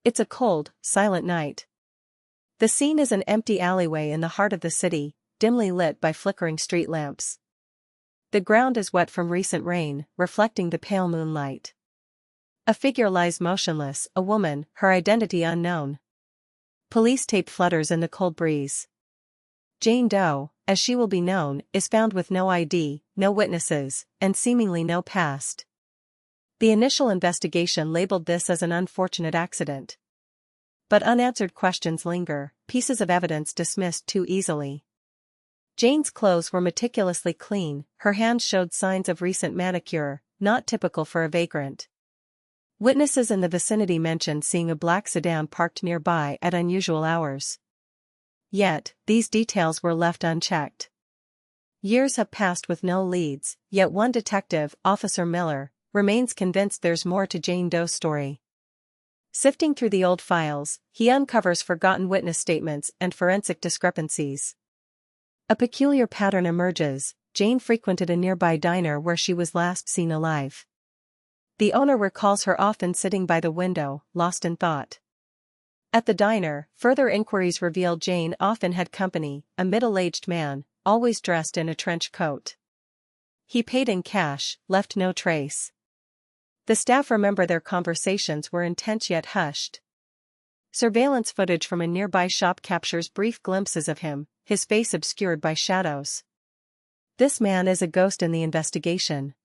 It's a cold, silent night. The scene is an empty alleyway in the heart of the city, dimly lit by flickering street lamps. The ground is wet from recent rain, reflecting the pale moonlight. A figure lies motionless, a woman, her identity unknown. Police tape flutters in the cold breeze. Jane Doe, as she will be known, is found with no ID, no witnesses, and seemingly no past. The initial investigation labeled this as an unfortunate accident. But unanswered questions linger, pieces of evidence dismissed too easily. Jane's clothes were meticulously clean, her hands showed signs of recent manicure, not typical for a vagrant. Witnesses in the vicinity mentioned seeing a black sedan parked nearby at unusual hours. Yet, these details were left unchecked. Years have passed with no leads, yet one detective, Officer Miller, remains convinced there's more to Jane Doe's story. Sifting through the old files, he uncovers forgotten witness statements and forensic discrepancies. A peculiar pattern emerges: Jane frequented a nearby diner where she was last seen alive. The owner recalls her often sitting by the window, lost in thought. At the diner, further inquiries reveal Jane often had company, a middle-aged man, always dressed in a trench coat. He paid in cash, left no trace. The staff remember their conversations were intense yet hushed. Surveillance footage from a nearby shop captures brief glimpses of him, his face obscured by shadows. This man is a ghost in the investigation.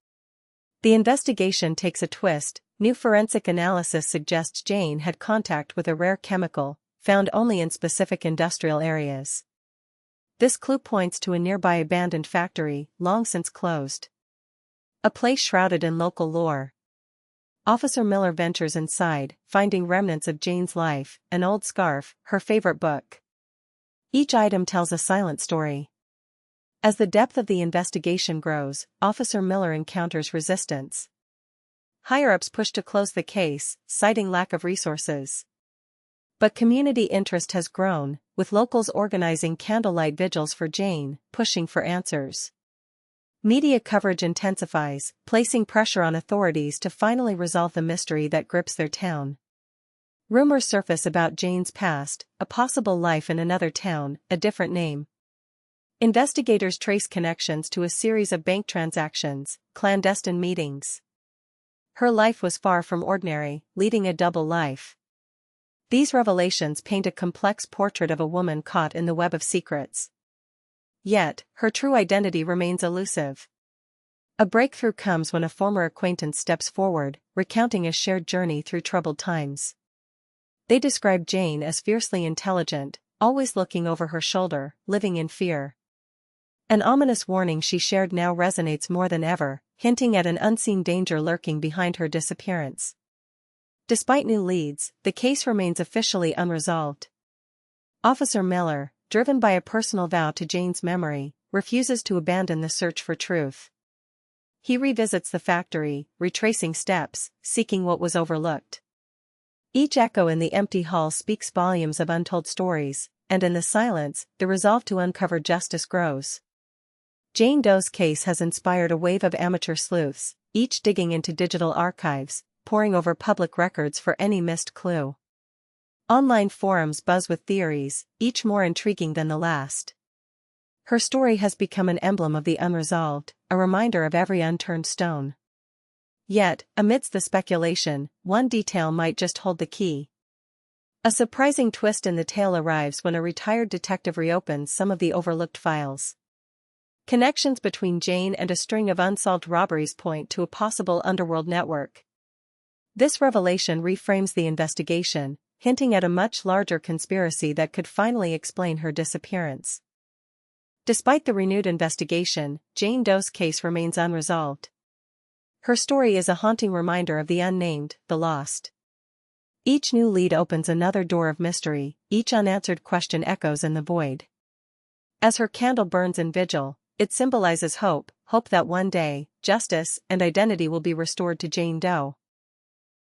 The investigation takes a twist. New forensic analysis suggests Jane had contact with a rare chemical, found only in specific industrial areas. This clue points to a nearby abandoned factory, long since closed. A place shrouded in local lore. Officer Miller ventures inside, finding remnants of Jane's life, an old scarf, her favorite book. Each item tells a silent story. As the depth of the investigation grows, Officer Miller encounters resistance. Higher-ups push to close the case, citing lack of resources. But community interest has grown, with locals organizing candlelight vigils for Jane, pushing for answers. Media coverage intensifies, placing pressure on authorities to finally resolve the mystery that grips their town. Rumors surface about Jane's past, a possible life in another town, a different name. Investigators trace connections to a series of bank transactions, clandestine meetings. Her life was far from ordinary, leading a double life. These revelations paint a complex portrait of a woman caught in the web of secrets. Yet, her true identity remains elusive. A breakthrough comes when a former acquaintance steps forward, recounting a shared journey through troubled times. They describe Jane as fiercely intelligent, always looking over her shoulder, living in fear. An ominous warning she shared now resonates more than ever, hinting at an unseen danger lurking behind her disappearance. Despite new leads, the case remains officially unresolved. Officer Miller, driven by a personal vow to Jane's memory, refuses to abandon the search for truth. He revisits the factory, retracing steps, seeking what was overlooked. Each echo in the empty hall speaks volumes of untold stories, and in the silence, the resolve to uncover justice grows. Jane Doe's case has inspired a wave of amateur sleuths, each digging into digital archives, poring over public records for any missed clue. Online forums buzz with theories, each more intriguing than the last. Her story has become an emblem of the unresolved, a reminder of every unturned stone. Yet, amidst the speculation, one detail might just hold the key. A surprising twist in the tale arrives when a retired detective reopens some of the overlooked files. Connections between Jane and a string of unsolved robberies point to a possible underworld network. This revelation reframes the investigation, hinting at a much larger conspiracy that could finally explain her disappearance. Despite the renewed investigation, Jane Doe's case remains unresolved. Her story is a haunting reminder of the unnamed, the lost. Each new lead opens another door of mystery, each unanswered question echoes in the void. As her candle burns in vigil, it symbolizes hope, hope that one day, justice and identity will be restored to Jane Doe.